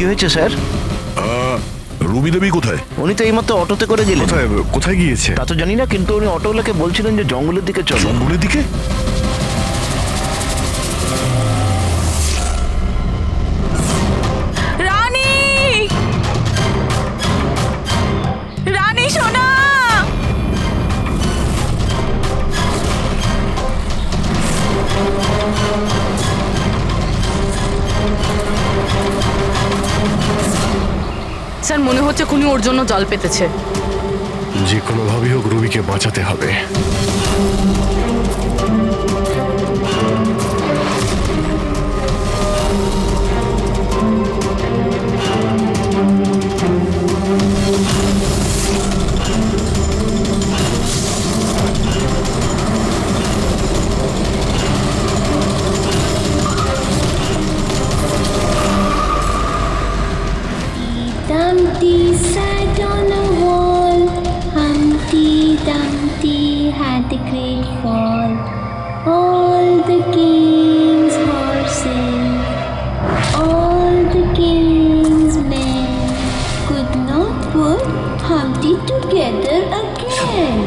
কি হয়েছে sir? Ruby দেবী কোথায়? উনি তো এইমাত্র অটোতে করে গেলেন। কোথায় কোথায় গিয়েছে? তা তো জানি না, কিন্তু উনি অটোওয়ালাকে বলছিলেন যে জঙ্গলের দিকে চলো। জঙ্গলের দিকে? রানী, রানী সোনা, স্যার মনে হচ্ছে খুনি ওর জন্য জাল পেতেছে। যে কোনোভাবেই হোক রুবিকে বাঁচাতে হবে। Dumpty sat on a wall. Humpty Dumpty had a great fall. All the king's horses, all the king's men could not put Humpty together again.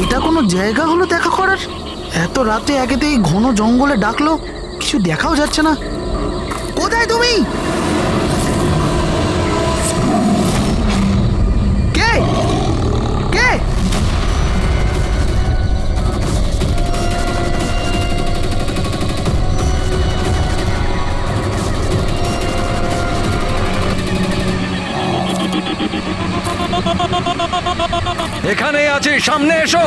এটা কোনো জায়গা হলো দেখা করার? এত রাতে একেতেই ঘন জঙ্গলে ডাকলো, কিছু দেখাও যাচ্ছে না। কোথায় তুমি? কে কে? এখানেই আছি, সামনে এসো।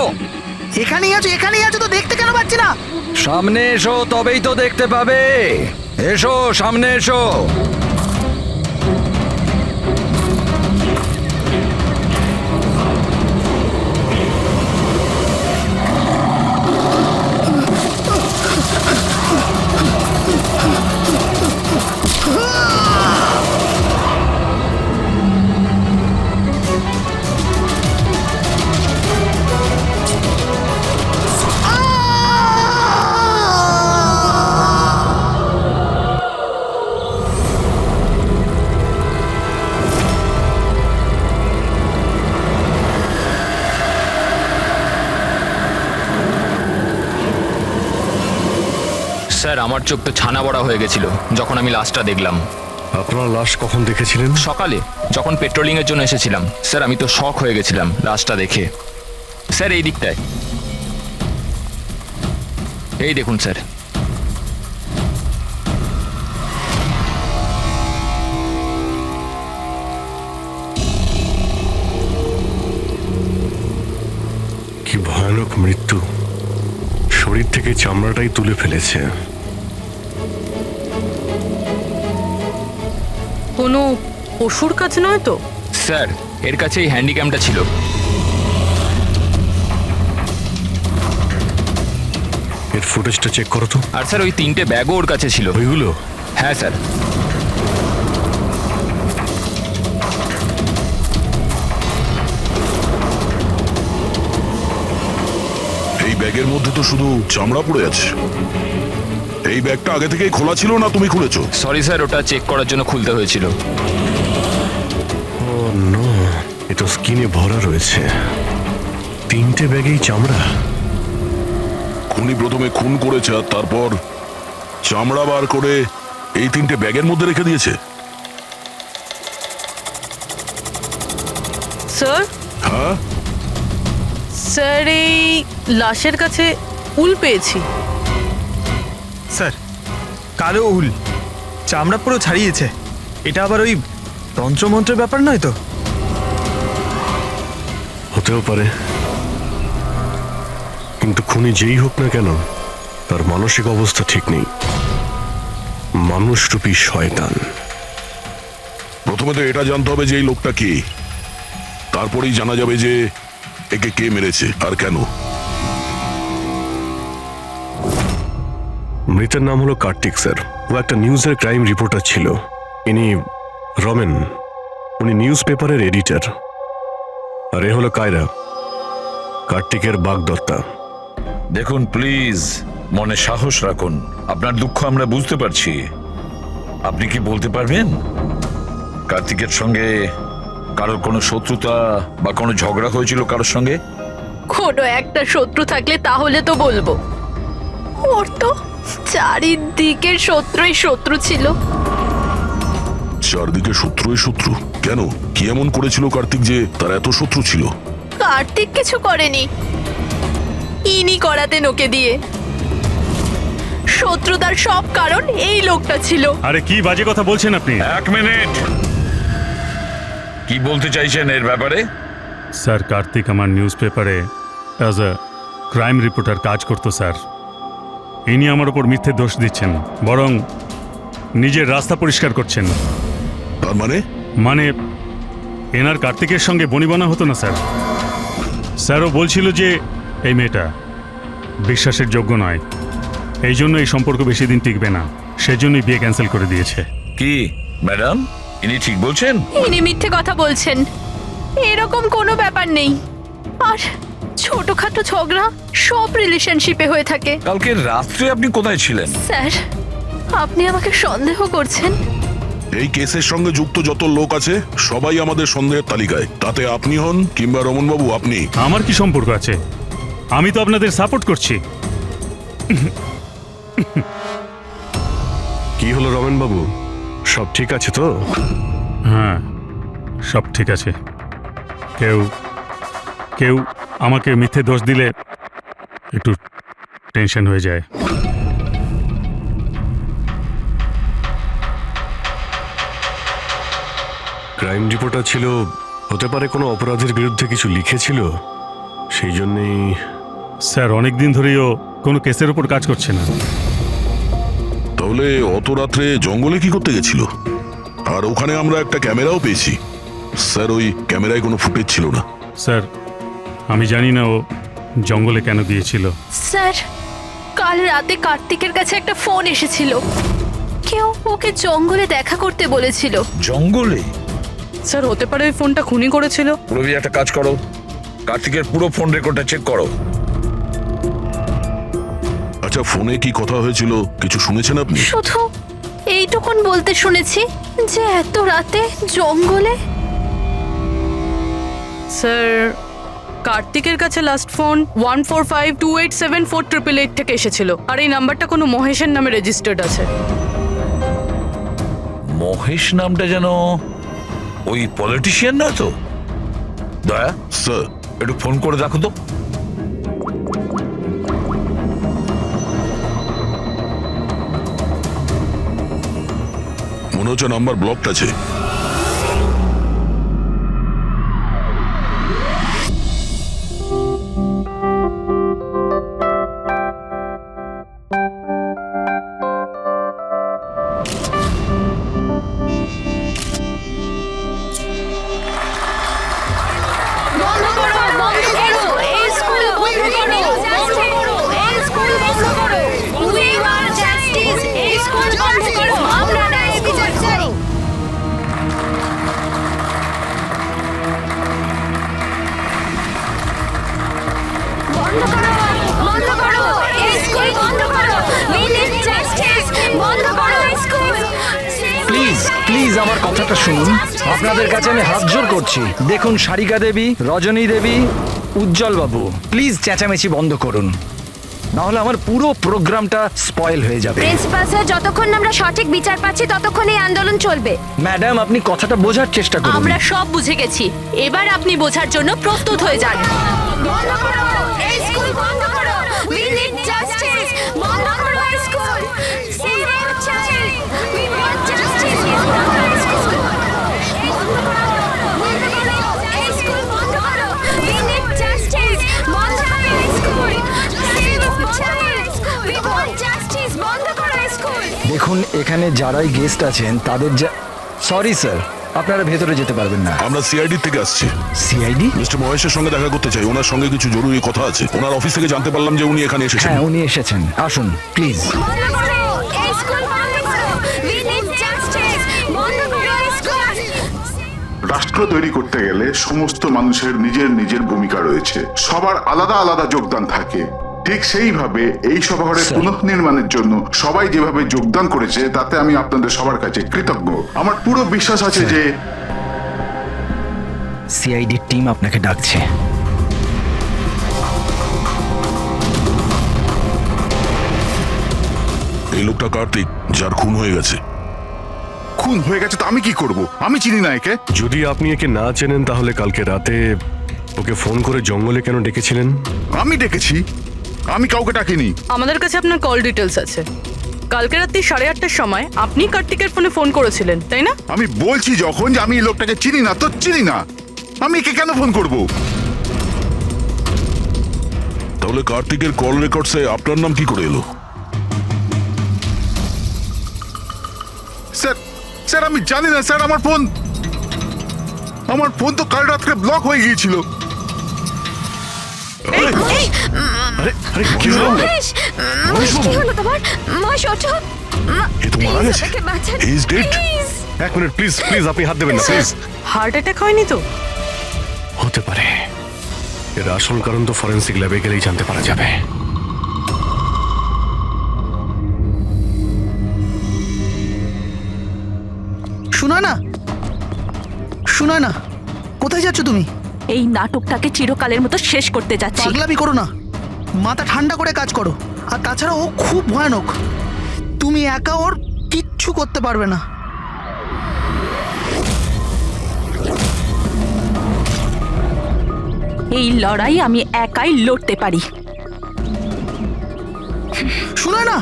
এখানেই আছো? এখানেই আছো তো, দেখতে কেন পাচ্ছি না? সামনে এসো, তবেই তো দেখতে পাবে। এসো, সামনে এসো। স্যার, আমার চোখ তো ছানা বড়া হয়ে গেছিল যখন আমি লাশটা দেখলাম। আপনার লাশ কখন দেখেছিলেন? সকালে যখন পেট্রোলিং এর জন্য এসেছিলাম। স্যার, আমি তো শক হয়ে গেছিলাম লাশটা দেখে। স্যার, এই দিকটায়, এই দেখুন স্যার। কি ভয়ানক মৃত্যু! শরীর থেকে চামড়াটাই তুলে ফেলেছে। কোনো পশুর কাজ নয় তো? স্যার, এর কাছে এই হ্যান্ডিক্যামটা ছিল। এর ফুটেজটা চেক করো তো। আর স্যার, ওই 3টে ব্যাগও ওর কাছে ছিল। ওইগুলো? হ্যাঁ স্যার। এই ব্যাগের মধ্যে তো শুধু চামড়া পড়ে আছে। এই ব্যাগটা আগে থেকেই খোলা ছিল না তুমি খুলেছো? সরি স্যার, ওটা চেক করার জন্য খুলতে হয়েছিল। ও নো, এ তো স্কিনে ভরা রয়েছে। 3টে ব্যাগেই চামড়া। খুনি প্রথমে খুন করেছে আর তারপর চামড়া বার করে এই 3টে ব্যাগের মধ্যে রেখে দিয়েছে। স্যার, হ্যাঁ, স্যার এই লাশের কাছে উল পেয়েছি। স্যার, কালো উল, চামড়া পুরো ছাড়িয়েছে। এটা আবার ওই তন্ত্রমন্ত্রের ব্যাপার নয় তো? হতেও পারে, কিন্তু খুনি যেই হোক না কেন তার মানসিক অবস্থা ঠিক নেই। মানুষরূপী শয়তান। প্রথমে তো এটা জানতে হবে যে এই লোকটা কে, তারপরেই জানা যাবে যে একে কে মেরেছে আর কেন। মৃতের নাম হলো কার্তিক স্যার। ও একটা নিউজের ক্রাইম রিপোর্টার ছিল। ইনি রমেন, উনি নিউজ পেপারের এডিটর। আর এ হলো কায়রা, কার্তিকের বাগদত্তা। দেখুন প্লিজ, মনে সাহস রাখুন। আপনার দুঃখ আমরা বুঝতে পারছি। আপনি কি বলতে পারবেন কার্তিকের সঙ্গে কারোর কোনো শত্রুতা বা কোনো ঝগড়া হয়েছিল কারোর সঙ্গে? কোনো একটা শত্রু থাকলে তাহলে তো বলবো। ওর তো চারিদিকের শত্রুই শত্রু ছিল। চারদিকে শত্রুই শত্রু? কেন, কি এমন করেছিল কার্তিক যে তার এত শত্রু ছিল? কার্তিক কিছু করেনি, ইনি করাতে নোকে দিয়ে। শত্রুতার সব কারণ এই লোকটা ছিল। আরে কি বাজে কথা বলছেন আপনি? 1 মিনিট, কি বলতে চাইছেন এর ব্যাপারে? স্যার, কার্তিক আমার নিউজ পেপারে অ্যাজ আ ক্রাইম রিপোর্টার কাজ করতো স্যার। ইনি আমার ওপর মিথ্যে দোষ দিচ্ছেন, বরং নিজের রাস্তা পরিষ্কার করছেন। তার মানে এনার কার্তিকের সঙ্গে বনিবনা হতো না স্যার। স্যারও বলছিল যে এই মেয়েটা বিশ্বাসের যোগ্য নয়, এই জন্য এই সম্পর্ক বেশি দিন টিকবে না, সেজন্যই বিয়ে ক্যান্সেল করে দিয়েছে। কি ম্যাডাম, ইনি ঠিক বলছেন? ইনি মিথ্যে কথা বলছেন, এরকম কোনো ব্যাপার নেই। আর ছোটখাটো ঝগড়া সব রিলেশনশিপে হয়ে থাকে। কালকে রাত্রে আপনি কোথায় ছিলেন? স্যার, আপনি আমাকে সন্দেহ করছেন? এই কেসের সঙ্গে যুক্ত যত লোক আছে সবাই আমাদের সন্দেহের তালিকায়। তাতে আপনি হন কিংবা রমন বাবু, আপনি। আমার কি সম্পর্ক আছে? আমি তো আপনাদের সাপোর্ট করছি। কি হলো রমেন বাবু, সব ঠিক আছে তো? হ্যাঁ, সব ঠিক আছে। কেউ কেউ আমাকে মিথ্যে দোষ দিলে একটু টেনশন হয়ে যায়। ক্রাইম রিপোর্টার ছিল, হতে পারে কোনো অপরাধের বিরুদ্ধে কিছু লিখেছিল, সেই জন্যেই। স্যার, অনেক দিন ধরেই ও কোনো কেসের ওপর কাজ করছে না। তাহলে অত রাত্রে জঙ্গলে কি করতে গেছিল? আর ওখানে আমরা একটা ক্যামেরাও পেয়েছি। স্যার, ওই ক্যামেরায় কোনো ফুটেজ ছিল না। স্যার, আমি জানি না ও জঙ্গলে কেন গিয়েছিল। স্যার, কাল রাতে কার্তিকের কাছে একটা ফোন এসেছিল, কেউ ওকে জঙ্গলে দেখা করতে বলেছিল। জঙ্গলে? স্যার, হতে পারে ওই ফোনটা খুনি করেছিল। রবি, একটা কাজ করো, কার্তিকের পুরো ফোন রেকর্ডটা চেক করো। আচ্ছা, ফোনে কি কথা হয়েছিল কিছু শুনেছেন আপনি? শুধু এইটুকুন বলতে শুনেছি যে এত রাতে জঙ্গলে। স্যার, কার্তিকের কাছে লাস্ট ফোন 1452874888 থেকে এসেছিল, আর এই নাম্বারটা কোনো মহেশের নামে রেজিস্টার্ড আছে। মহেশ নামটা যেন ওই পলিটিশিয়ান না তো? দয়া স্যার, একটু ফোন করে দেখো তো। মনে হচ্ছে নাম্বার ব্লকড আছে। প্লিজ প্লিজ আমার কথাটা শুনুন, আপনাদের কাছে আমি হাত জোর করছি। দেখুন, সারিকা দেবী, রজনী দেবী, উজ্জ্বল বাবু, প্লিজ চেঁচামেচি বন্ধ করুন, নাহলে আমার পুরো প্রোগ্রামটা স্পয়েল হয়ে যাবে। প্রিন্সিপাল স্যার, যতক্ষণ আমরা সঠিক বিচার পাচ্ছি ততক্ষণ এই আন্দোলন চলবে। ম্যাডাম, আপনি কথাটা বোঝার চেষ্টা করুন। আমরা সব বুঝে গেছি, এবার আপনি বোঝার জন্য প্রস্তুত হয়ে যান। বন্ধ করো এই স্কুল, বন্ধ করো। We need justice. বন্ধ করো এই school. Save our child. We want justice. বন্ধ করো এই স্কুল। বন্ধ করো। বন্ধ করো এই স্কুল, বন্ধ করো। We need justice. বন্ধ করো এই school. Save our child. We want justice. বন্ধ করো এই স্কুল। দেখুন, এখানে যারাই গেস্ট আছেন তাদের সরি স্যার, আপনারা ভেতরে যেতে পারবেন না। আমরা সিআইডি থেকে আসছি। সিআইডি? মিস্টার মহেশের সঙ্গে দেখা করতে চাই, ওনার সঙ্গে কিছু জরুরি কথা আছে। ওনার অফিস থেকে জানতে পারলাম যে উনি এখানে এসেছেন। হ্যাঁ, উনি এসেছেন, আসুন প্লিজ। বন্ধ করো রাষ্ট্র তৈরি করতে গেলে সমস্ত মানুষের নিজের নিজের ভূমিকা রয়েছে, সবার আলাদা আলাদা যোগদান থাকে। ঠিক সেইভাবে এই সভাঘরের পুনঃনির্মাণের জন্য সবাই যেভাবে যোগদান করেছে তাতে আমি আপনাদের সবার কাছে কৃতজ্ঞ। আমার পুরো বিশ্বাস আছে যে সিআইডি টিম আপনাকে ডাকছে। এই লোকটা কার্তিক, যার খুন হয়ে গেছে। খুন হয়ে গেছে তো আমি কি করব? আমি চিনি না একে। যদি আপনি একে না চেনেন তাহলে কালকে রাতে ওকে ফোন করে জঙ্গলে কেন ডেকেছিলেন? আমি ডেকেছি? আমি কাউকে ডাকিনি। আমাদের কাছে আপনার কল ডিটেলস আছে। কালকে রাত্রি 8:30টার সময় আপনি কার্তিকের ফোনে ফোন করেছিলেন, তাই না? আমি বলছি যখন যে আমি এই লোকটাকে চিনি না, তো চিনি না। আমি একে কেন ফোন করব? তাহলে কার্তিকের কল রেকর্ডসে আপনার নাম কি করে এলো? স্যার স্যার আমি জানি না স্যার। আমার ফোন তো কাল রাত্রে ব্লক হয়ে গিয়েছিল। কি হলো? মহেশ, কি হলো তোমার? মহেশ ওঠো। এ তো মারা গেছে। আমাকে বাঁচান, He is dead. please। এক মিনিট প্লিজ, আপনি হাত দেবেন না প্লিজ। হার্ট অ্যাটাক হয়নি তো? হতে পারে, এর আসল কারণ তো ফরেন্সিক ল্যাবে গেলেই জানতে পারা যাবে। শোনা না, কোথায় যাচ্ছ তুমি? এই নাটকটাকে চিরকালের মতো শেষ করতে যাচ্ছি। পাগলামি করো না, মাথা ঠান্ডা করে কাজ করো। আর তাছাড়া ও খুব ভয়ানক, তুমি একা ওর কিচ্ছু করতে পারবে না। এই লড়াই আমি একাই লড়তে পারি। শোনা না,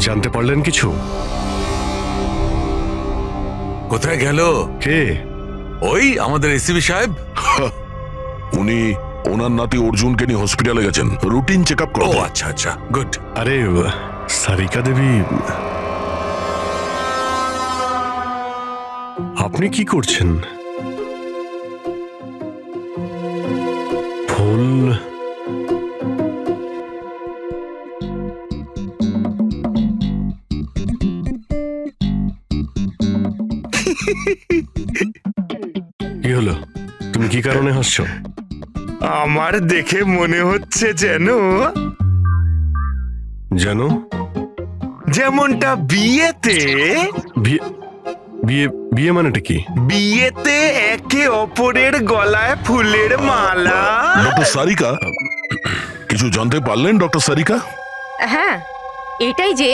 জানতে পারলেন কিছু? কোথায় গেল? কে? ওই আমাদের এসিবি সাহেব। উনি ওনার নাতি অর্জুনকে নিয়ে হসপিটালে গেছেন রুটিন চেক আপ ও করতে। আচ্ছা আচ্ছা, গুড। আরে সারিকা দেবী, আপনি কি করছেন? ফুল কি হলো? তুমি কি কারণে হাসছো? আমার দেখে মনে হচ্ছে যেন জানো, যেমনটা বিয়েতে বিয়ে বিয়ে বিয়ে মানেটা কি? বিয়েতে একে অপরের গলায় ফুলের মালা। ডক্টর সারিকা, কিছু জানতে পারলেন ডক্টর সারিকা? হ্যাঁ, এটাই যে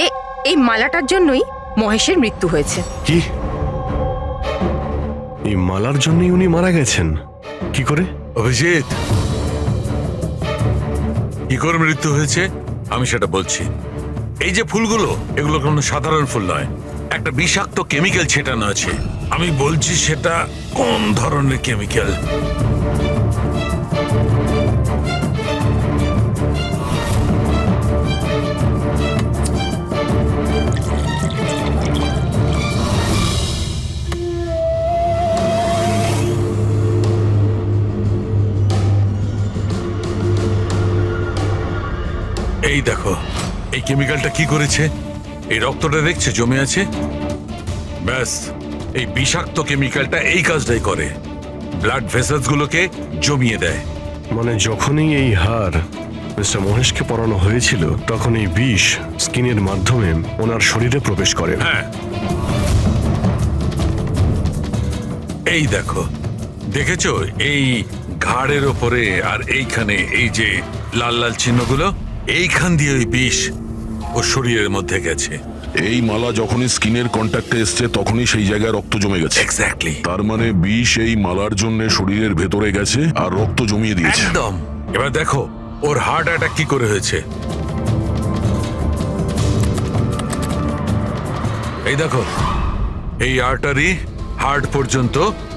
এই মালাটার জন্যই মহেশের মৃত্যু হয়েছে। কি? এই মালার জন্যই উনি মারা গেছেন? কি করে? অভিজিৎ, কি করে মৃত্যু হয়েছে আমি সেটা বলছি। এই যে ফুলগুলো, এগুলো কোনো সাধারণ ফুল নয়, একটা বিষাক্ত কেমিক্যাল ছেটানো আছে। আমি বলছি সেটা কোন ধরনের কেমিক্যাল। এই দেখো, এই কেমিক্যালটা কি করেছে? এই রক্তটা দেখছে জমে আছে, ব্যাস এই বিষাক্ত কেমিক্যালটা এই কাজটাই করে, ব্লাড ভেসেলস গুলোকে জমিয়ে দেয়। মানে যখনই এই হার মিস্টার মহেশকে পরানো হয়েছিল তখন এই বিষ স্কিনের মাধ্যমে ওনার শরীরে প্রবেশ করে। হ্যাঁ, এই দেখো, দেখেছো এই ঘাড়ের ওপরে আর এইখানে এই যে লাল লাল চিহ্নগুলো, এইখান দিয়ে ওই বিষ ও শরীরের মধ্যে গেছে। এই মালা যখনই স্কিনের কন্ট্যাক্টে এসছে তখনই সেই জায়গায় রক্ত জমে গেছে। এক্স্যাক্টলি। তার মানে বিষ এই মালার জন্য শরীরের ভেতরে গেছে আর রক্ত জমিয়ে দিয়েছে। একদম। এবার দেখো ওর হার্ট অ্যাটাক কি করে হয়েছে। এই দেখো, এই আর্টারি হার্ট পর্যন্ত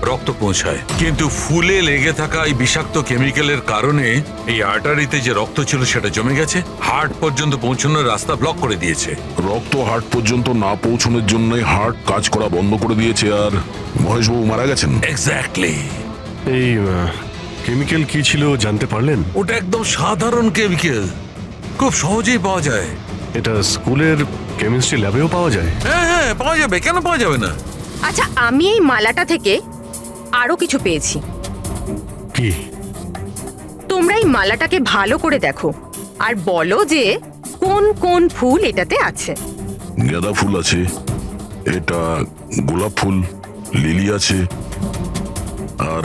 রক্ত পৌঁছায়, কিন্তু ফুলে লেগে থাকা এই বিষাক্ত কেমিক্যালের কারণে এই আর্টারিতে যে রক্ত ছিল সেটা জমে গেছে, হার্ট পর্যন্ত পৌঁছানোর রাস্তা ব্লক করে দিয়েছে। রক্ত হার্ট পর্যন্ত না পৌঁছানোর জন্য হার্ট কাজ করা বন্ধ করে দিয়েছে, আর মহেশবাবু মারা গেছেন। এক্স্যাক্টলি। এই কেমিক্যাল কি ছিল জানতে পারলেন? ওটা একদম সাধারণ কেমিক্যাল, খুব সহজেই পাওয়া যায়। এটা স্কুলের কেমিস্ট্রি ল্যাবেও পাওয়া যায়? হ্যাঁ হ্যাঁ, পাওয়া যাবে, কেন পাওয়া যাবে না? আচ্ছা, আমি এই মালাটা থেকে আরো কিছু পেয়েছি। কি? তোমরা এই মালাটাকে ভালো করে দেখো আর বলো যে কোন কোন ফুল এটাতে আছে। গাঁদা ফুল আছে, এটা গোলাপ ফুল, লিলি আছে, আর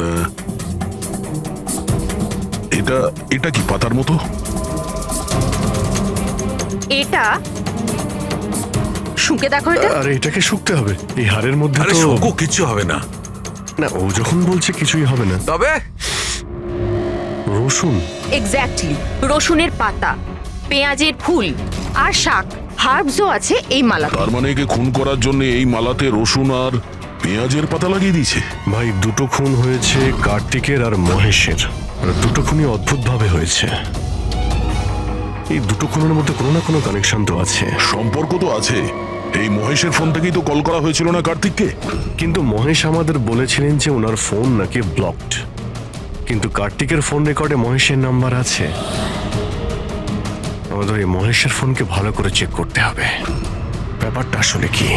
এটা এটা কি পাতার মতো? এটা শুকে দেখো এটা। আরে এটাকে শুকতে হবে, এই হাড়ের মধ্যে আরে তো শোকো, কিচ্ছু হবে না। না, ও যখন বলছে কিছুই হবে না। তবে রসুন? এক্স্যাক্টলি, রসুনের পাতা, পেঁয়াজের ফুল আর শাক, হার্বসও আছে এই মালাতে। তার মানে একে খুন করার জন্য এই মালাতে রসুন আর পেঁয়াজের পাতা লাগিয়ে দিয়েছে। ভাই, দুটো খুন হয়েছে কার্তিকের আর মহেশের, আর দুটো খুনই অদ্ভুতভাবে হয়েছে। এই দুটো খুনের মধ্যে কোনো না কোনো কানেকশন তো আছে। সম্পর্ক তো আছে, এই মহেশের ফোন থেকেই তো কল করা হয়েছিল না কার্তিককে। কিন্তু মহেশ আমাদের বলেছিলেন যে ওনার ফোন নাকি ব্লকড, কিন্তু কার্তিকের ফোন রেকর্ডে মহেশের নাম্বার আছে। আমাদের এই মহেশের ফোনকে ভালো করে চেক করতে হবে, ব্যাপারটা আসলে কি।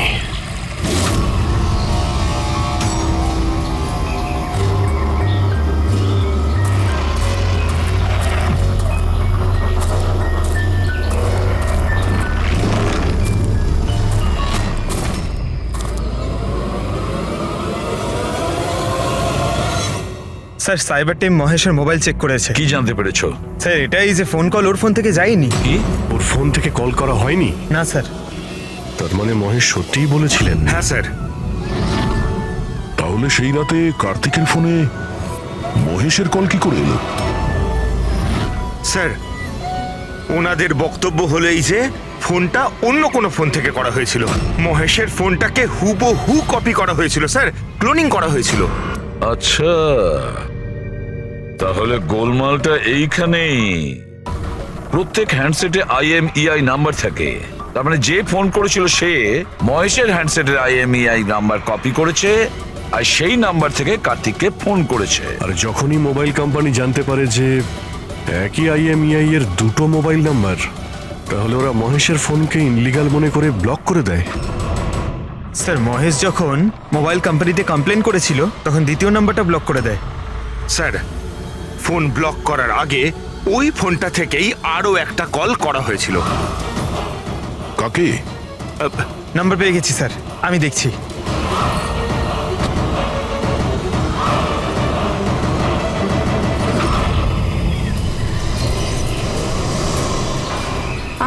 স্যার, সাইবার টিম মহেশের মোবাইল চেক করেছে। কি জানতে পেরেছো? স্যার, এটাই যে ফোন কল ওর ফোন থেকে যায়নি। কি? ওর ফোন থেকে কল করা হয়নি? না স্যার। তার মানে মহেশ সত্যিই বলেছিলেন? হ্যাঁ স্যার। তাহলে সেই রাতে কার্তিকের ফোনে মহেশের কল কি করে এলো? স্যার, ওনাদের বক্তব্য হলো এই যে ফোনটা অন্য কোনো ফোন থেকে করা হয়েছিল। মহেশের ফোনটাকে হুবহু কপি করা হয়েছিল স্যার, ক্লোনিং করা হয়েছিল। আচ্ছা, তাহলে গোলমালটা এইখানেই। প্রত্যেক হ্যান্ডসেটে IMEI নাম্বার থাকে, তার মানে যে ফোন করেছিল সে মহেশের হ্যান্ডসেটের IMEI নাম্বার কপি করেছে আর সেই নাম্বার থেকে কার্তিককে ফোন করেছে। আর যখনই মোবাইল কোম্পানি জানতে পারে যে একই IMEI এর দুটো মোবাইল নাম্বার, তাহলে ওরা মহেশের ফোনকে ইনলিগাল মনে করে ব্লক করে দেয়। স্যার, মহেশ যখন মোবাইল কোম্পানিতে কমপ্লেন করেছিল তখন দ্বিতীয় নাম্বারটা ব্লক করে দেয়। স্যার, ফোন ব্লক করার আগে ওই ফোনটা থেকেই আরো একটা কল করা হয়েছিল। কাকে? নাম্বার পেয়ে গেছি স্যার, আমি দেখছি।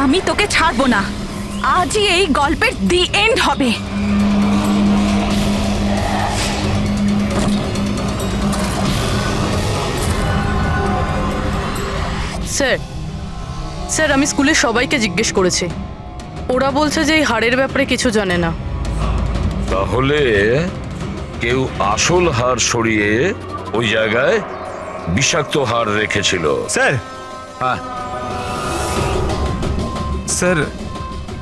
আমি তোকে ছাড়বো না, আজই এই গল্পের দি এন্ড হবে। স্যার, স্যার আমি স্কুলের সবাইকে জিজ্ঞেস করেছি, ওরা বলছে যে এই হাড়ের ব্যাপারে কিছু জানে না। তাহলে কেউ আসল হার সরিয়ে ওই জায়গায় বিষাক্ত হার রেখেছিল। স্যার। হ্যাঁ স্যার,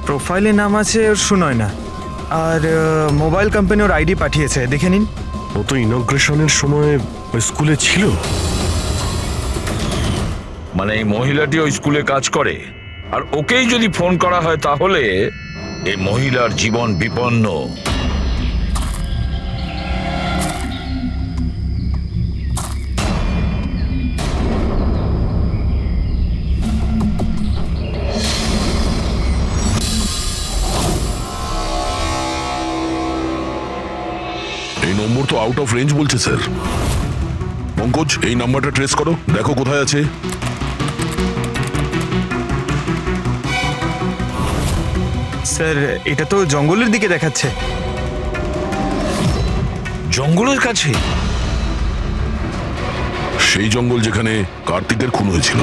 প্রোফাইলে নাম আছে ওর সুনয় না, আর মোবাইল কোম্পানি ওর ID পাঠিয়েছে, দেখে নিন। ও তো ইনগ্রেশনের সময় ওই স্কুলে ছিল। মানে এই মহিলাটি ওই স্কুলে কাজ করে, আর ওকেই যদি ফোন করা হয় তাহলে এই মহিলার জীবন বিপন্ন। এই নম্বর তো আউট অফ রেঞ্জ বলছে স্যার। পঙ্কজ, এই নাম্বারটা ট্রেস করো, দেখো কোথায় আছে। স্যার, এটা তো জঙ্গলের দিকে দেখাচ্ছে। জঙ্গলের কাছে? সেই জঙ্গল যেখানে কার্তিকের খুন হয়েছিল।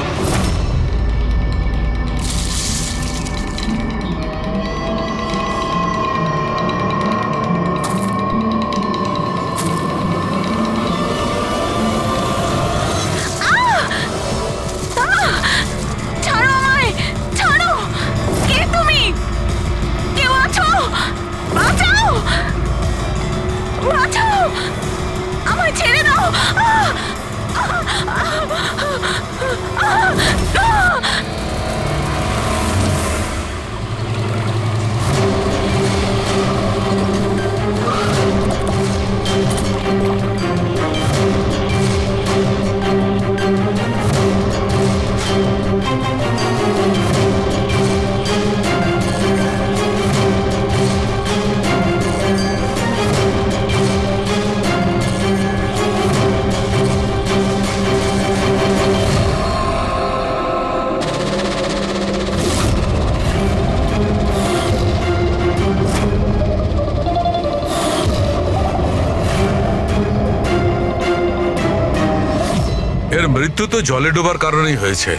মৃত্যু তো জলে ডোবার কারণেই হয়েছে।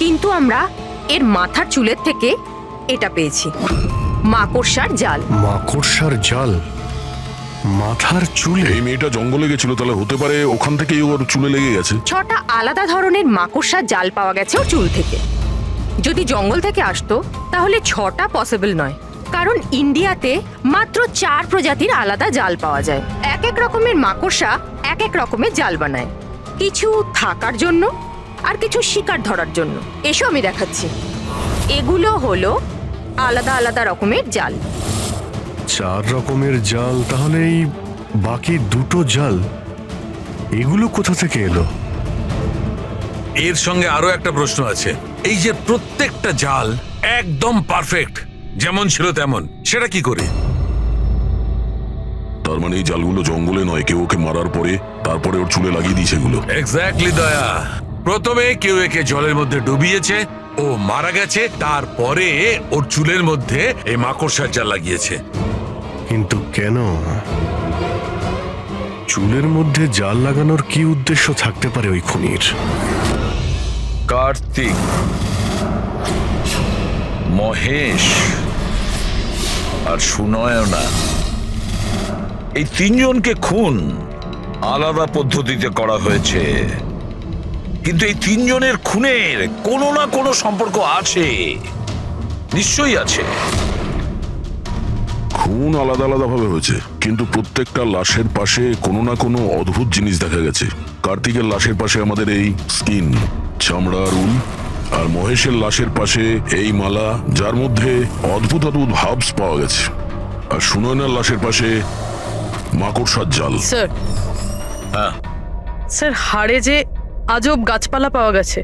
কিন্তু আমরা এর মাথার চুলের থেকে এটা পেয়েছি, মাকড়সার জাল। মাকড়সার জাল মাথার চুলে? এই মেয়েটা জঙ্গলে গেছিল, তাহলে হতে পারে ওখান থেকেই ওর চুলে লেগে গেছে। 6টা আলাদা ধরনের মাকড়সার জাল পাওয়া গেছে ওর চুল থেকে। যদি জঙ্গল থেকে আসতো তাহলে 6টা পসিবল নয়, কারণ ইন্ডিয়াতে মাত্র 4 প্রজাতির আলাদা জাল পাওয়া যায়। এক এক রকমের মাকড়সা এক এক রকমের জাল বানায়, কিছু থাকার জন্য আর কিছু শিকার ধরার জন্য। এসো আমি দেখাচ্ছি। এগুলো হলো আলাদা আলাদা রকমের জাল। 4 রকমের জাল, তাহলে এই বাকি 2টো জাল এগুলো কোথা থেকে এলো? এর সঙ্গে আরো একটা প্রশ্ন আছে। এই যে প্রত্যেকটা জাল একদম পারফেক্ট, যেমন ছিল তেমন, সেটা কি করে? তার মানে এই জালগুলো জঙ্গলে নয়, কেউ ওকে মারার পরে তারপরে ওর চুলে লাগিয়ে দিয়েছে এগুলো। এক্স্যাক্টলি দয়া। প্রথমে কেউ একে জলের মধ্যে ডুবিয়েছে, ও মারা গেছে, তারপরে ওর চুলের মধ্যে এই মাকড়সার জাল লাগিয়েছে। কিন্তু কেন? চুলের মধ্যে জাল লাগানোর কি উদ্দেশ্য থাকতে পারে ওই খুনির? কার্তিক, মহেশ আর সুনয়না, এই 3 জনকে খুন আলাদা পদ্ধতিতে করা হয়েছে, কিন্তু এই 3 জনের খুনের কোনো না কোনো সম্পর্ক আছে, নিশ্চয়ই আছে। খুন আলাদা আলাদা ভাবে হয়েছে, কিন্তু প্রত্যেকটা লাশের পাশে কোনো না কোনো অদ্ভুত জিনিস দেখা গেছে। কার্তিকের লাশের পাশে আমাদের এই স্কিন, চামড়ার উল, আর মহেশের লাশের পাশে এই মালা, যার মধ্যে অদ্ভুত অদ্ভুত ভাবস পাওয়া গেছে, আর সুনয়নার লাশের পাশে মাকড়সার জাল। স্যার, স্যার হাড়ে যে আজব গাছপালা পাওয়া গেছে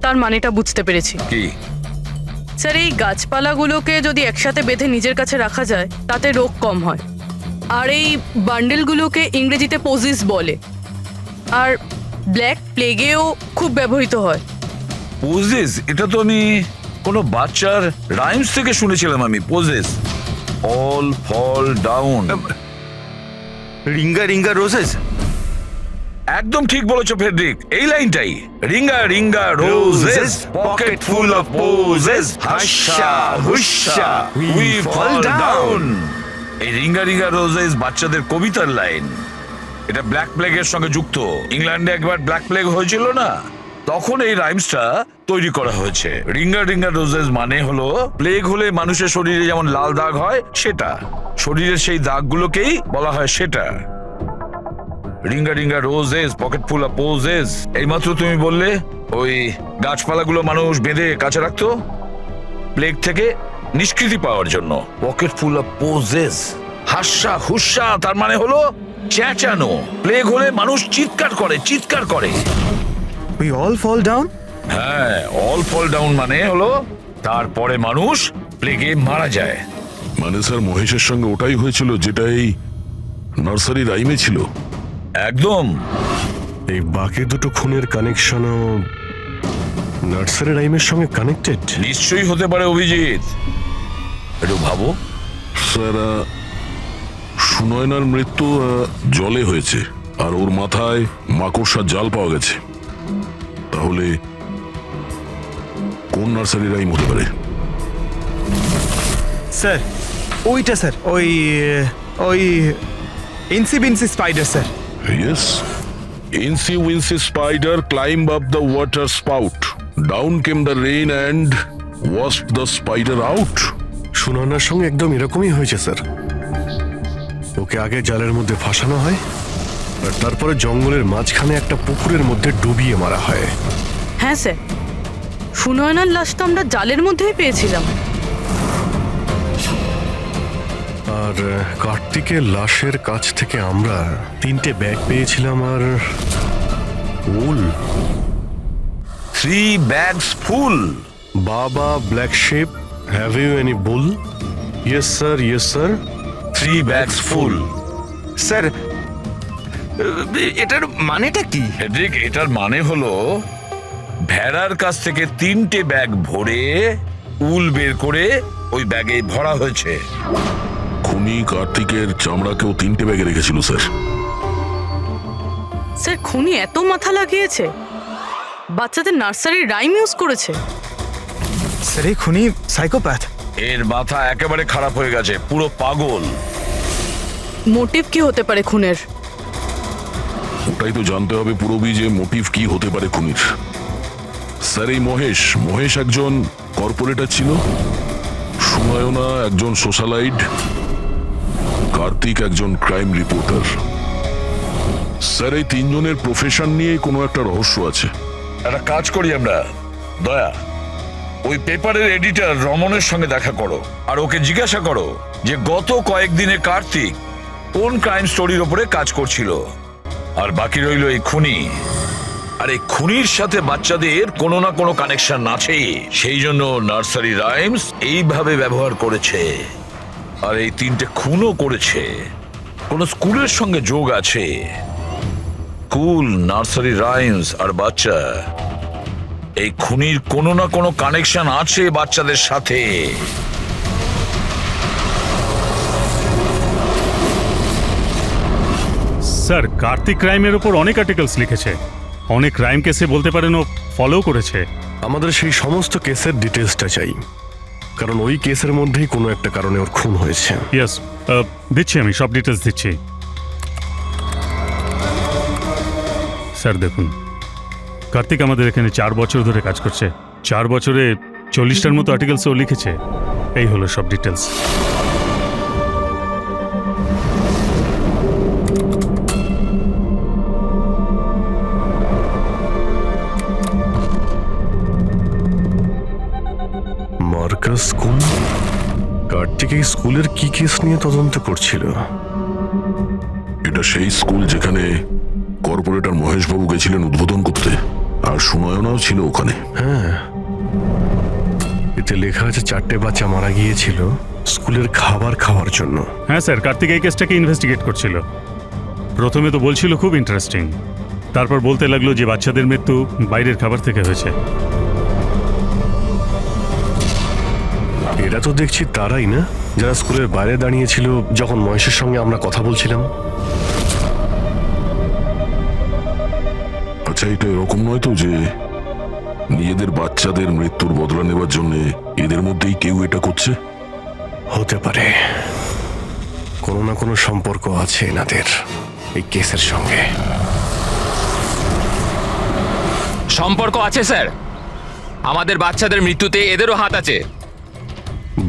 তার মানেটা বুঝতে পেরেছি। কি? স্যার, এই গাছপালাগুলোকে যদি একসাথে বেঁধে নিজের কাছে রাখা যায় তাতে রোগ কম হয়। আর এই বান্ডেলগুলোকে ইংরেজিতে পোজিস বলে, আর ব্ল্যাক প্লেগেও খুব ব্যবহৃত হয়। পোজেস? এটা তো আমি কোনো বাচ্চার রাইমস থেকে শুনেছিলাম আমি। Posies, all fall down. Ring a ring a roses. একদম ঠিক বলেছো ফেডরিক, এই লাইনটাই। Ring a ring a roses, pocket full of posies, husha husha we fall down. এই রিঙ্গা রিঙ্গা রোজেস বাচ্চাদের কবিতার লাইন। এটা ব্ল্যাক প্লেগের সঙ্গে যুক্ত। ইংল্যান্ডে একবার ব্ল্যাক প্লেগ হয়েছিল না, তখন এই রাইমসটা তৈরি করা হয়েছে। রিঙ্গা রিঙ্গা রোজেস মানে হলো প্লেগ হলে মানুষের শরীরে যেমন লাল দাগ হয় সেটা, শরীরের সেই দাগগুলোকেই বলা হয় সেটা। Ringa ring a roses, pocket full of poses. এইমাত্র তুমি বললে ওই গাছপালাগুলো মানুষ বেঁধে কাছে রাখতো প্লেগ থেকে নিষ্কৃতি পাওয়ার জন্য। Pocket full of posies, husha হুস্যা তার মানে হলো চেঁচানো। প্লেগ হলে মানুষ চিৎকার করে, চিৎকার করে। We all fall down? হ্যাঁ, অল ফল ডাউন মানে হলো তারপরে মানুষ প্লেগে মারা যায়। মানে স্যার মহেশের সঙ্গে ওটাই হয়েছিল যেটা এই নার্সারি রাইমে ছিল। একদম। এই বাকি 2টো খুনের কানেকশনও নার্সারি রাইমের সঙ্গে কানেক্টেড? নিশ্চয়ই হতে পারে অভিজিৎ, একটু ভাবো। স্যার, সুনয়নার মৃত্যু জলে হয়েছে, আর ওর মাথায় মাকড়সার জাল পাওয়া গেছে। তাহলে কোন নার্সারি রাইম হতে পারে? স্যার ওইটা, স্যার ওই ওই incy wincy spider sir. Yes. Incy Wincy spider climbed up the water spout. Down came the rain and washed the spider out. সুনয়নার সঙ্গে একদম এরকমই হয়েছে স্যার। ওকে আগে জালের মধ্যে ফাঁসানো হয়, আর তারপরে জঙ্গলের মাঝখানে একটা পুকুরের মধ্যে ডুবিয়ে মারা হয়। হ্যাঁ স্যার, সুনয়নার লাশ তো আমরা জালের মধ্যেই পেয়েছিলাম। আর কার্তিকের লাশের কাছ থেকে আমরা 3টে ব্যাগ পেয়েছিলাম, আর wool. 3 bags full. Baa baa black sheep, have you any wool? Yes sir, yes sir. 3 bags full. Sir, এটার মানেটা কি? ফেডরিক, এটার মানে হলো ভেড়ার কাছ থেকে 3টে ব্যাগ ভরে উল বের করে ওই ব্যাগে ভরা হয়েছে। খুনি কার্তিকের চামড়াকেও 3টে ব্যাগে রেখেছিল স্যার। স্যার খুনি এত মাথা লাগিয়েছে, বাচ্চাদের নার্সারি রাইম ইউজ করেছে। স্যার এই খুনি সাইকোপ্যাথ। এর মাথা একেবারে খারাপ হয়ে গেছে, পুরো পাগল। মোটিভ কি হতে পারে খুনের? ওটাই তো জানতে হবে পুরবি, যে মোটিভ কি হতে পারে খুনির। স্যার এই মহেশ একজন কর্পোরেটর ছিল, সুনয়না একজন সোশ্যালাইট, কার্তিক একজন ক্রাইম রিপোর্টার। স্যার এই তিনজনের প্রফেশন নিয়ে কোনো একটা রহস্য আছে। একটা কাজ করি আমরা, দয়া, ওই পেপারের এডিটর রমনের সঙ্গে দেখা করো আর ওকে জিজ্ঞাসা করো যে গত কয়েকদিনে কার্তিক কোন ক্রাইম স্টোরির উপরে কাজ করছিল। আর বাকি রইল এই খুনি। আর এই খুনির সাথে বাচ্চাদের কোনো না কোনো কানেকশন আছে, সেই জন্য নার্সারি রাইমস এইভাবে ব্যবহার করেছে। আর এই 3টে খুনও করেছে, কোন স্কুলের সঙ্গে যোগ আছে। স্কুল, নার্সারি রাইমস আর বাচ্চা, এই খুনির কোনো না কোনো কানেকশন আছে বাচ্চাদের সাথে। স্যার কার্তিক ক্রাইমের ওপর অনেক আর্টিকেলস লিখেছে, অনেক ক্রাইম কেসে বলতে পারেন ও ফলো করেছে। আমাদের সেই সমস্ত কেসের ডিটেলসটা চাই, কারণ ওই কেসের মধ্যেই কোনো একটা কারণে ওর খুন হয়েছে। ইয়েস, দিচ্ছি, আমি সব ডিটেলস দিচ্ছি। স্যার দেখুন, কার্তিক আমাদের এখানে 4 বছর ধরে কাজ করছে। 4 বছরে 40টার মতো আর্টিকেলস ও লিখেছে। এই হলো সব ডিটেলস। মার্কাস স্কুল, কার্তিক এই স্কুলের কি কেস নিয়ে তদন্ত করছিল? এটা সেই স্কুল যেখানে কর্পোরেটর মহেশবাবু গেছিলেন উদ্বোধন করতে, আর সুনয়নাও ছিল ওখানে। হ্যাঁ, এতে লেখা আছে 4টে বাচ্চা মারা গিয়েছিল স্কুলের খাবার খাওয়ার জন্য। হ্যাঁ স্যার, কার্তিক এই কেসটাকে ইনভেস্টিগেট করছিল। প্রথমে তো বলছিল খুব ইন্টারেস্টিং, তারপর বলতে লাগলো যে বাচ্চাদের মৃত্যু বাইরের খাবার থেকে হয়েছে। এরা তো দেখছি তারাই না যারা স্কুলের বাইরে দাঁড়িয়েছিল যখন মহেশের সঙ্গে আমরা কথা বলছিলাম। আচ্ছা, এটা এরকম নয় তো যে নিজেদের বাচ্চাদের মৃত্যুর বদলা নেবার জন্য এদের মধ্যেই কেউ এটা করছে? হতে পারে, কোনো না কোনো সম্পর্ক আছে এনাদের এই কেসের সঙ্গে। সম্পর্ক আছে স্যার, আমাদের বাচ্চাদের মৃত্যুতে এদেরও হাত আছে।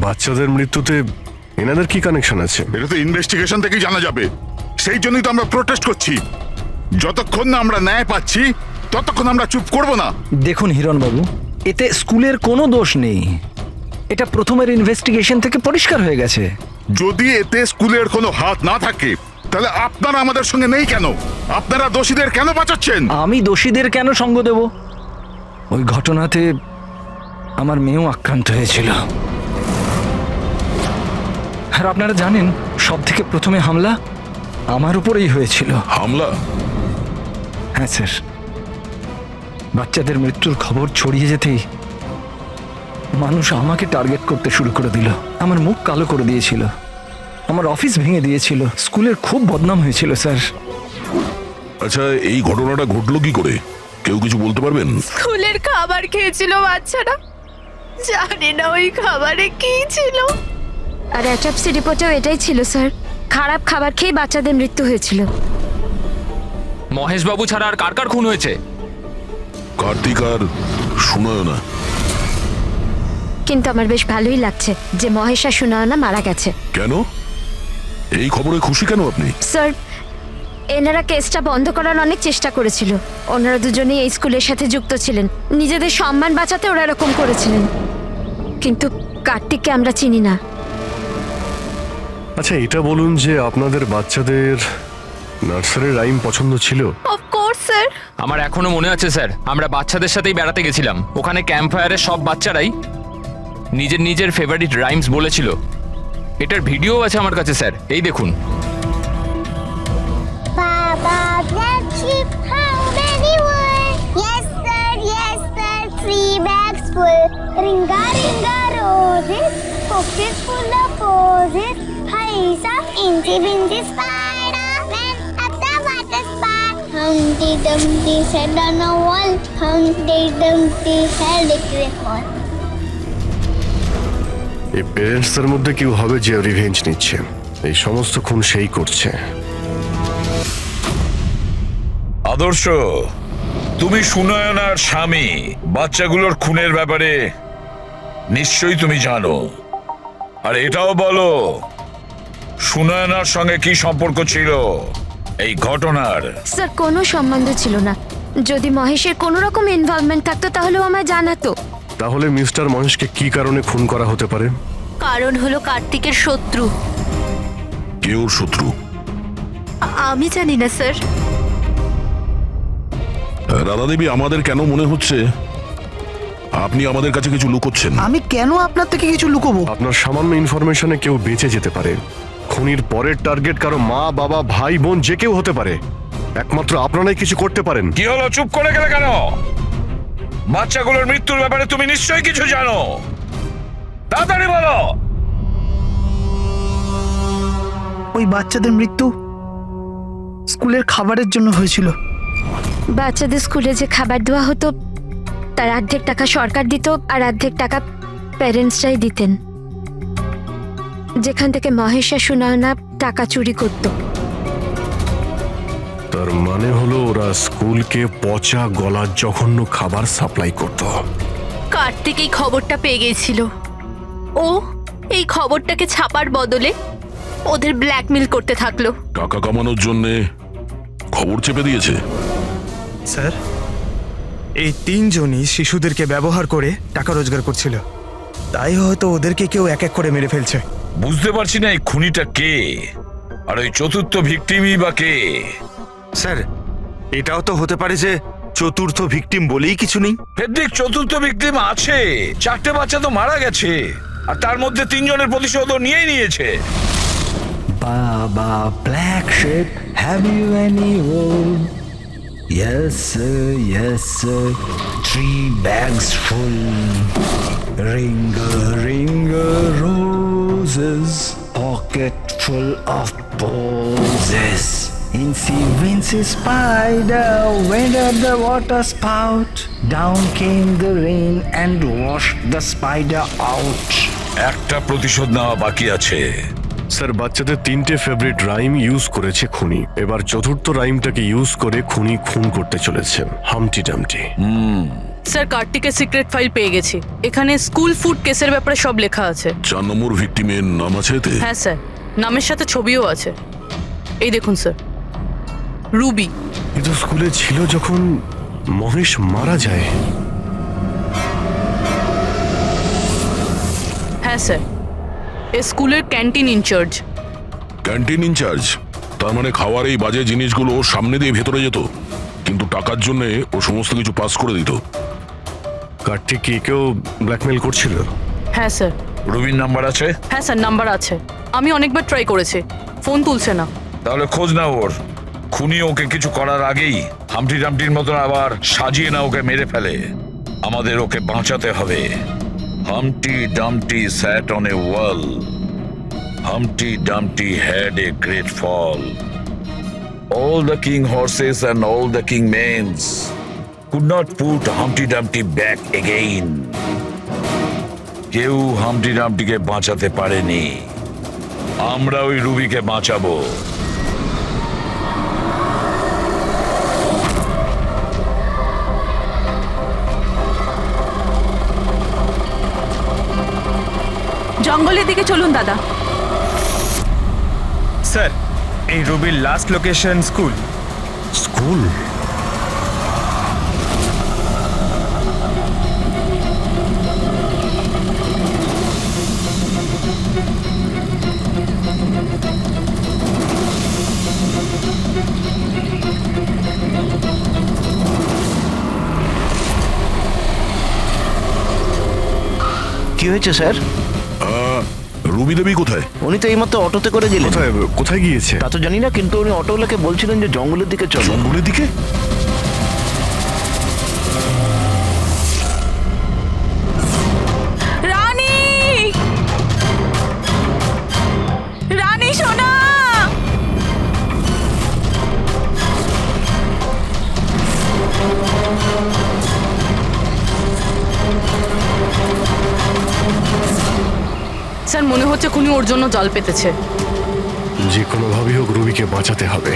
বাচ্চাদের মৃত্যুতে এনাদের কি কানেকশন আছে? এটা তো ইনভেস্টিগেশন থেকেই জানা যাবে। সেই জন্যই তো আমরা প্রোটেস্ট করছি। যতক্ষণ না আমরা ন্যায় পাচ্ছি ততক্ষণ আমরা চুপ করব না। দেখুন হিরণবাবু, এতে স্কুলের কোনো দোষ নেই। এটা প্রথমের ইনভেস্টিগেশন থেকে পরিষ্কার হয়ে গেছে। যদি এতে স্কুলের কোনো হাত না থাকে তাহলে আপনারা আমাদের সঙ্গে নেই কেন? আপনারা দোষীদের কেন বাঁচাচ্ছেন? আমি দোষীদের কেন সঙ্গ দেব? ওই ঘটনাতে আমার মেয়েও আক্রান্ত হয়েছিল। আর আপনারা জানেন, সব থেকে প্রথমে হামলা আমার উপরেই হয়েছিল। হামলা? হ্যাঁ স্যার, বাচ্চাদের মৃত্যুর খবর ছড়িয়ে যেতেই মানুষ আমাকে টার্গেট করতে শুরু করে দিল। আমার মুখ কালো করে দিয়েছিল, আমার অফিস ভেঙে দিয়েছিল, স্কুলের খুব বদনাম হয়েছিল স্যার। আচ্ছা, এই ঘটনাটা ঘটলো কি করে? কেউ কিছু বলতে পারবেন? স্কুলের খাবার খেয়েছিল বাচ্চারা, জানি না ওই খাবারে কি ছিল। আর অ্যাটপসি রিপোর্টেও এটাই ছিল স্যার, খারাপ খাবার খেয়ে বাচ্চাদের মৃত্যু হয়েছিল। মহেশবাবু ছাড়া আর কার কার খুন হয়েছে? কার্তিক আর সুনয়না। কিন্তু আমার বেশ ভালোই লাগছে যে মহেশ আর সুনয়না মারা গেছে। কেন? এই খবরে খুশি কেন আপনি? স্যার, এনারা কেসটা বন্ধ করার অনেক চেষ্টা করেছিল। ওনারা দুজনেই এই স্কুলের সাথে যুক্ত ছিলেন, নিজেদের সম্মান বাঁচাতে ওরা এরকম করেছিলেন। কিন্তু কার্তিককে আমরা চিনি না। আচ্ছা, এটা বলুন যে আপনাদের বাচ্চাদের নার্সারি রাইম পছন্দ ছিল? Of course sir. আমার এখনো মনে আছে স্যার, আমরা বাচ্চাদের সাথেই বেড়াতে গেছিলাম। ওখানে ক্যাম্প ফায়ারের সব বাচ্চারাই নিজের নিজের ফেভারিট রাইমস বলেছিল। এটার ভিডিও আছে আমার কাছে স্যার, এই দেখুন। Baba, black sheep, how many were? Yes sir, 3 bags full. Ringa, ringa, roses, pockets full of posies. Hi, sa, incy, wincy spider went up the water spout. Humpty Dumpty sat on a wall. Humpty Dumpty had a great fall. এই প্যারেন্টসদের মধ্যে কেউ হবে যে revenge নিচ্ছে। এই সমস্ত খুন সেই করছে। আদর্শ, তুমি সুনয়নার স্বামী, বাচ্চাগুলোর খুনের ব্যাপারে নিশ্চয়ই তুমি জানো। আর এটাও বলো, সুনয়নার সঙ্গে কি সম্পর্ক ছিল এই ঘটনার? স্যার কোনো সম্বন্ধ ছিল না। যদি মহেশের কোনো রকম ইনভলভমেন্ট থাকতো তাহলেও আমায় জানাতো। তাহলে মিস্টার মহেশকে কি কারণে খুন করা হতে পারে? কারণ হলো কার্তিকের শত্রু। কে ওর শত্রু? আমি জানি না স্যার। রাধা দেবী, আমাদের কেন মনে হচ্ছে আপনি আমাদের কাছে কিছু লুকোচ্ছেন? আমি কেন আপনার থেকে কিছু লুকোবো? আপনার সামান্য ইনফরমেশনে কেউ বেঁচে যেতে পারে। খুনির পরের টার্গেট কারো মা, বাবা, ভাই, বোন যে কেউ হতে পারে। একমাত্র আপনারাই কিছু করতে পারেন। কি হলো, চুপ করে গেলে কেন? বাচ্চাগুলোর মৃত্যুর ব্যাপারে তুমি নিশ্চয়ই কিছু জানো, তাড়াতাড়ি বলো। ওই বাচ্চাদের মৃত্যু স্কুলের খাবারের জন্য হয়েছিল। বাচ্চাদের স্কুলে যে খাবার দেওয়া হতো তার অর্ধেক টাকা সরকার দিত আর অর্ধেক টাকা প্যারেন্টসরাই দিতেন, যেখান থেকে মহেশ আর সুনয়না টাকা চুরি করত। তার মানে হলো ওরা স্কুলকে পচা গলা জঘন্য খাবার সাপ্লাই করত। কার্তিক এই খবরটা পেয়ে গেছিল। ও এই খবরটাকে ছাপার বদলে ওদের ব্ল্যাকমেল করতে থাকলো। টাকা কামানোর জন্যে খবর চেপে দিয়েছে। স্যার, এই তিনজনই শিশুদেরকে ব্যবহার করে টাকা রোজগার করছিল। তাই হয়তো ওদেরকে কেউ এক এক করে মেরে ফেলছে। বুঝতে পারছি না এই খুনিটা কে, আর ওই চতুর্থ ভিকটিমই বা কে? স্যার, এটাও তো হতে পারে যে চতুর্থ ভিকটিম বলেই কিছু নেই। ফেডরিক, চতুর্থ ভিকটিম আছে। 4টে বাচ্চা তো মারা গেছে, আর তার মধ্যে 3 জনের প্রতিশোধ নিয়েই নিয়েছে। Baa baa, black sheep, have you any wool? Yes sir, yes sir, 3 bags full. Ring roses, pocket full of posies. Incy Wincy spider went up the water spout. Down came the rain and washed the spider out. একটা প্রতিশোধ নেওয়া বাকি আছে। Sir, বাচ্চাদের 3টে favourite rhyme use করেছে খুনি। এবার চতুর্থ রাইমটাকে ইউজ করে খুনি খুন করতে চলেছে, হামটি ডামটি। স্যার, কার্তিকের সিক্রেট ফাইল পেয়ে গেছি। এখানে স্কুল ফুড কেসের ব্যাপারে সব লেখা আছে। 4 নম্বর ভিকটিমের নাম আছে এতে? হ্যাঁ স্যার, নামের সাথে ছবিও আছে। এই দেখুন স্যার, রুবি। এ তো স্কুলে ছিল যখন মহেশ মারা যায়। হ্যাঁ স্যার, এ স্কুলের ক্যান্টিন ইনচার্জ। Canteen in charge? তার মানে খাওয়ার এই বাজে জিনিসগুলো ওর সামনে দিয়ে ভেতরে যেত, কিন্তু টাকার জন্য ও সমস্ত কিছু পাস করে দিত। কার্তিক কি কেউ ব্ল্যাকমেল করছিল? হ্যাঁ স্যার। রুবির নাম্বার আছে? হ্যাঁ স্যার, নাম্বার আছে। আমি অনেকবার ট্রাই করেছি, ফোন তুলছে না। তাহলে খোঁজ নাও ওর। খুনি ওকে কিছু করার আগেই হামটি ডামটির মতন আবার সাজিয়ে না ওকে মেরে ফেলে। আমাদের ওকে বাঁচাতে হবে। Humpty Dumpty sat on a wall. Humpty Dumpty had a great fall. All the king horses and all the king mains could not put Humpty Dumpty back again. কেউ হামটি ডামটিকে বাঁচাতে পারেনি। আমরা ওই রুবিকে বাঁচাবো। জঙ্গলের দিকে চলুন দাদা। স্যার, এই রুবির লাস্ট লোকেশন স্কুল। স্কুল? কি হয়েছে স্যার? রুবি দেবী কোথায়? উনি তো এইমাত্র অটোতে করে গেলেন। কোথায় কোথায় গিয়েছে তা তো জানি না, কিন্তু উনি অটোওয়ালাকে বলছিলেন যে জঙ্গলের দিকে চলো। জঙ্গলের দিকে? রানী, রানী সোনা, স্যার মনে হচ্ছে খুনি ওর জন্য জাল পেতেছে। যে কোনোভাবেই হোক রুবিকে বাঁচাতে হবে।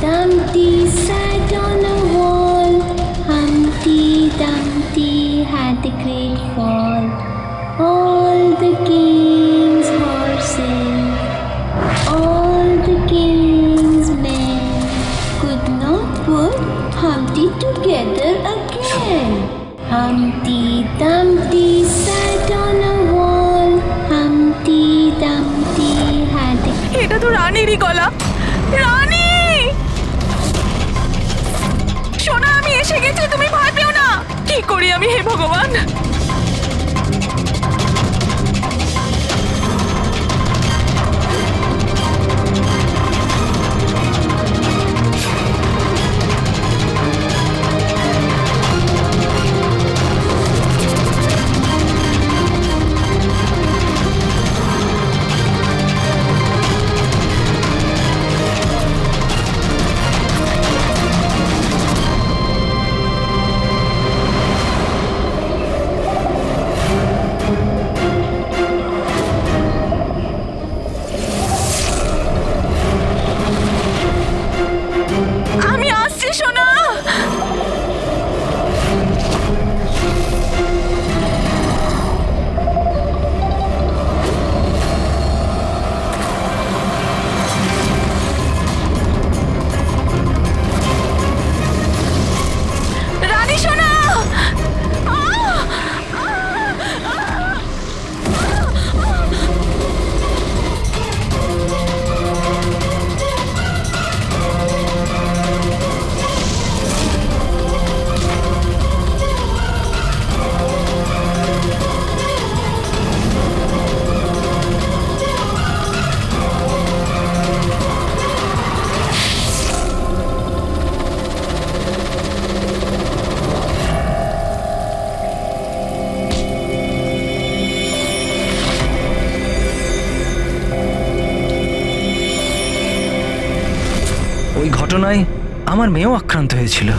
Dumpty sat on a wall. Humpty Dumpty had a great fall. All the king's horses, all the king's men could not put Humpty together again. Humpty Dumpty sat on a wall. Humpty Dumpty had a এটা তো রানীরই গলা। রানী, সোনা আমি এসে গেছি, তুমি ভয় পেও না। কি করি আমি, হে ভগবান। আমি আসছি সোনা। রানী সোনা। ওই ঘটনায় আমার মেয়েও আক্রান্ত হয়েছিল।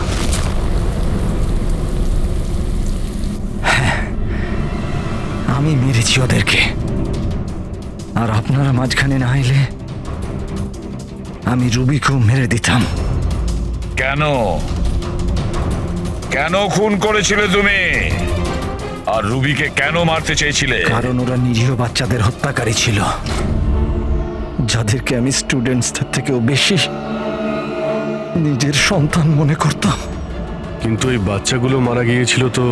হ্যাঁ, আমি মেরেছি ওদেরকে, আর আপনারা মাঝখানে না এলে আমি রুবিকেও মেরে দিতাম। কেন কেন খুন করেছিলে তুমি? আর রুবিকে কেন মারতে চেয়েছিলে? কারণ ওরা নিরীহ বাচ্চাদের হত্যাকারী ছিল, যাদেরকে আমি স্টুডেন্টসদের থেকেও বেশি নিজের সন্তান মনে করতাম। কিন্তু এই বাচ্চাগুলো মারা গিয়েছিল তো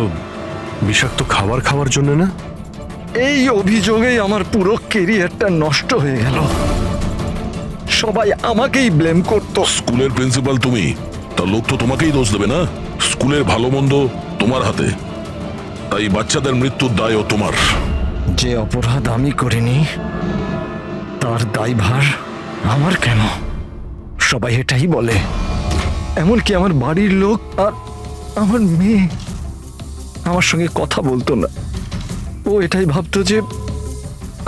বিষাক্ত খাবার খাওয়ার জন্য না? এই অভিযোগেই আমার পুরো কেরিয়ারটা নষ্ট হয়ে গেল। সবাই আমাকেই ব্লেম করতো। স্কুলের প্রিন্সিপাল তুমি, তা লোক তো তোমাকেই দোষ দেবে না? স্কুলের ভালো মন্দ তোমার হাতে, তাই বাচ্চাদের মৃত্যুর দায়ও তোমার। যে অপরাধ আমি করিনি তার দায়ভার আমার কেন? সবাই এটাই বলে, এমনকি আমার বাড়ির লোক আর আমার মেয়ে আমার সঙ্গে কথা বলতো না। ও এটাই ভাবতো যে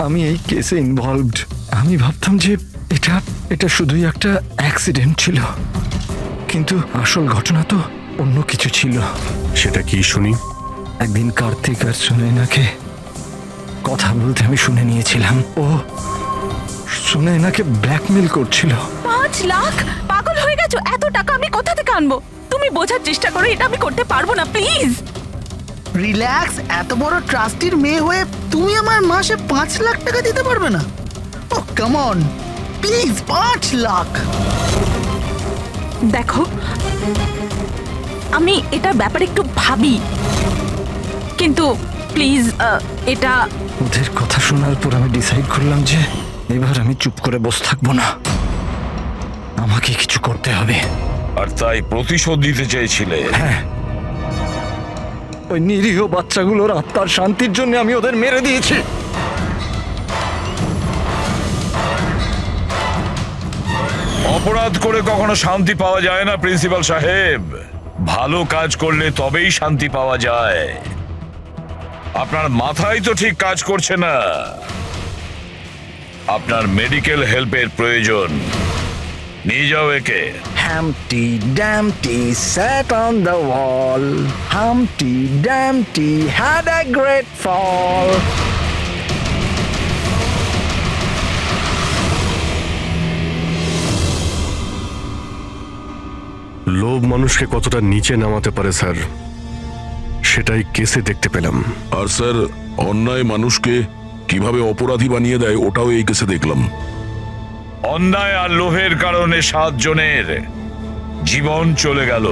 আমি এই কেসে ইনভলভড। আমি ভাবতাম যে এটা শুধুই একটা অ্যাক্সিডেন্ট ছিল, কিন্তু আসল ঘটনা তো অন্য কিছু ছিল। সেটা কি শুনি? একদিন কার্তিক আর সুনয়নাকে কথা বলতে আমি শুনে নিয়েছিলাম। ও সুনয়নাকে ব্ল্যাকমেল করছিল। 5 লাখ? পাগল হয়ে গেছো? এত টাকা আমি কোথা থেকে আনবো? তুমি বোঝার চেষ্টা করো, এটা আমি করতে পারবো না, প্লিজ। রিল্যাক্স, এত বড় ট্রাস্টির মেয়ে হয়ে তুমি আমার মাসে 5 লাখ টাকা দিতে পারবে না? ও কাম অন, প্লিজ 5 লাখ। দেখো, আমি এটা ব্যাপারে একটু ভাবি, কিন্তু প্লিজ এটা। ওদের কথা শোনার পর আমি ডিসাইড করলাম যে এবার আমি চুপ করে বসে থাকবো না, আমাকে কিছু করতে হবে। আর তাই প্রতিশোধ দিতে চেয়েছিলে? হ্যাঁ, ওই নিরীহ বাচ্চাগুলোর আত্মার শান্তির জন্য আমি ওদের মেরে দিয়েছি। অপরাধ করে কখনো শান্তি পাওয়া যায় না প্রিন্সিপাল সাহেব। ভালো কাজ করলে তবেই শান্তি পাওয়া যায়। আপনার মাথায় তো ঠিক কাজ করছে না। আপনার মেডিকেল হেল্পের প্রয়োজন। নিয়ে যাও একে। Humpty Dumpty sat on the wall. Humpty Dumpty had a great fall. লোভ মানুষকে কতটা নিচে নামাতে পারে স্যার, সেটাই কেসে দেখতে পেলাম। আর স্যার, অন্যায় মানুষকে কিভাবে অপরাধী বানিয়ে দেয় ওটাও এই কেসে দেখলাম। অন্যায় আর লোভের কারণে 7 জনের জীবন চলে গেল।